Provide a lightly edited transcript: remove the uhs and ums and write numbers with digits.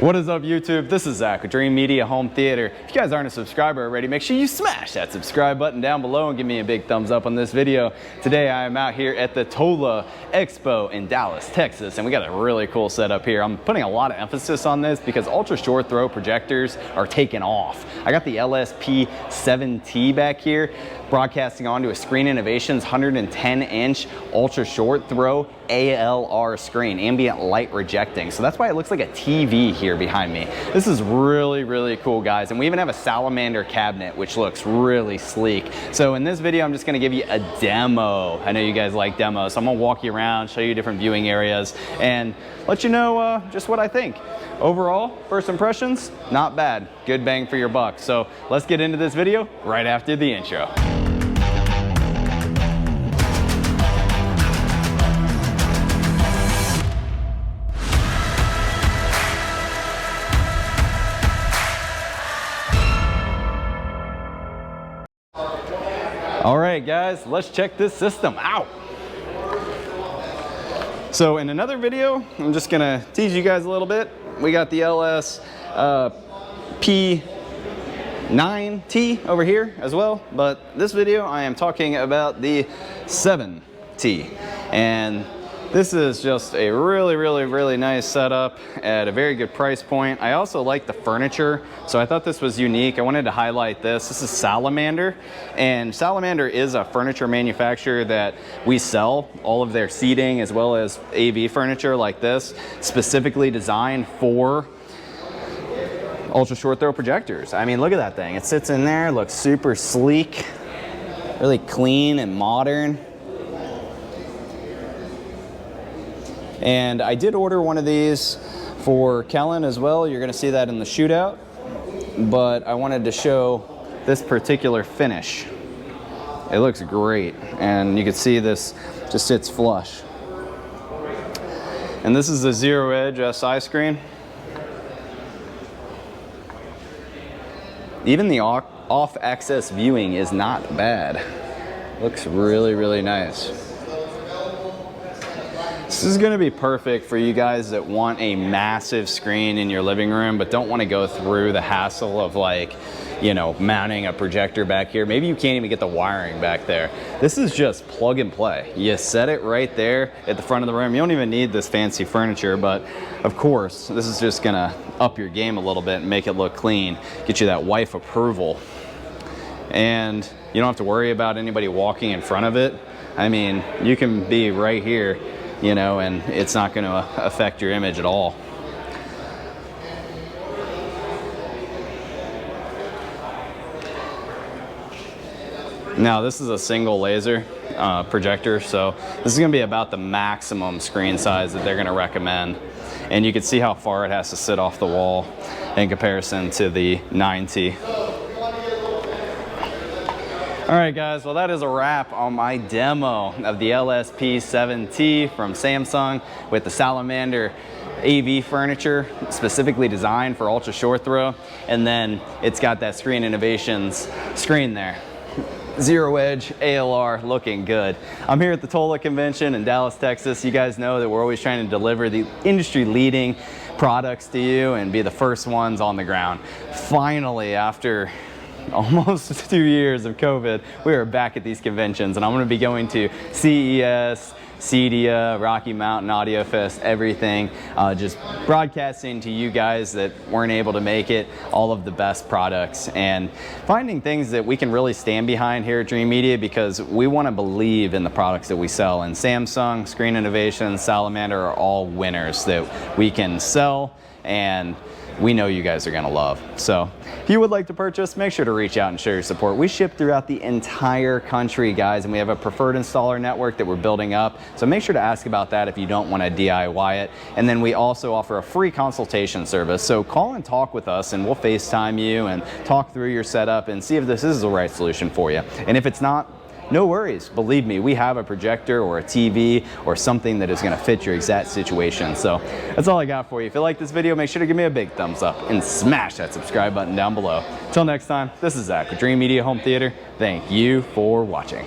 What is up, YouTube? This is Zach with Dreamedia Home Theater. If you guys aren't a subscriber already, make sure you smash that subscribe button down below and give me a big thumbs up on this video. Today I am out here at the TOLA Expo in Dallas, Texas, and we got a really cool setup here. I'm putting a lot of emphasis on this because ultra short throw projectors are taking off. I got the Lsp7t back here, broadcasting onto a Screen Innovations 110-inch ultra short throw ALR screen, ambient light rejecting. So that's why it looks like a TV here behind me. This is really, really cool, guys. And we even have a Salamander cabinet, which looks really sleek. So in this video, I'm just gonna give you a demo. I know you guys like demos, so I'm gonna walk you around, show you different viewing areas, and let you know just what I think. Overall, first impressions, not bad. Good bang for your buck. So let's get into this video right after the intro. All right, guys, let's check this system out. So in another video, I'm just gonna tease you guys a little bit. We got the Lsp7t over here as well, but this video I am talking about the 7T, and this is just a really nice setup at a very good price point. I also like the furniture, so I thought this was unique. I wanted to highlight this. This is Salamander, and Salamander is a furniture manufacturer that we sell all of their seating as well as AV furniture like this, specifically designed for ultra short throw projectors. I mean, look at that thing. It sits in there, looks super sleek, really clean and modern. And I did order one of these for Kellen as well. You're gonna see that in the shootout. But I wanted to show this particular finish. It looks great. And you can see this just sits flush. And this is the zero edge SI screen. Even the off-axis viewing is not bad. Looks really nice. This is going to be perfect for you guys that want a massive screen in your living room but don't want to go through the hassle of, like, you know, mounting a projector back here. Maybe you can't even get the wiring back there. This is just plug and play. You set it right there at the front of the room. You don't even need this fancy furniture, but of course this is just gonna up your game a little bit and make it look clean, get you that wife approval, and you don't have to worry about anybody walking in front of it. I mean, you can be right here, you know, and it's not going to affect your image at all. Now, this is a single laser projector, so this is going to be about the maximum screen size that they're going to recommend. And you can see how far it has to sit off the wall in comparison to the 9T. All right, guys, well, that is a wrap on my demo of the Lsp7t from Samsung with the Salamander AV furniture, specifically designed for ultra short throw. And then it's got that Screen Innovations screen there. Zero edge ALR, looking good. I'm here at the TOLA convention in Dallas, Texas. You guys know that we're always trying to deliver the industry leading products to you and be the first ones on the ground. Finally, after almost 2 years of COVID, we are back at these conventions, and I'm going to be going to CES, CEDIA, Rocky Mountain Audio Fest, everything, just broadcasting to you guys that weren't able to make it all of the best products and finding things that we can really stand behind here at Dreamedia, because we want to believe in the products that we sell. And Samsung, Screen Innovations, Salamander are all winners that we can sell, and we know you guys are gonna love. So if you would like to purchase, make sure to reach out and show your support. We ship throughout the entire country, guys, and we have a preferred installer network that we're building up. So make sure to ask about that if you don't want to DIY it. And then we also offer a free consultation service. So call and talk with us, and we'll FaceTime you and talk through your setup and see if this is the right solution for you. And if it's not, no worries. Believe me, we have a projector or a TV or something that is going to fit your exact situation. So that's all I got for you. If you like this video, make sure to give me a big thumbs up and smash that subscribe button down below. Till next time, this is Zach with Dreamedia Home Theater. Thank you for watching.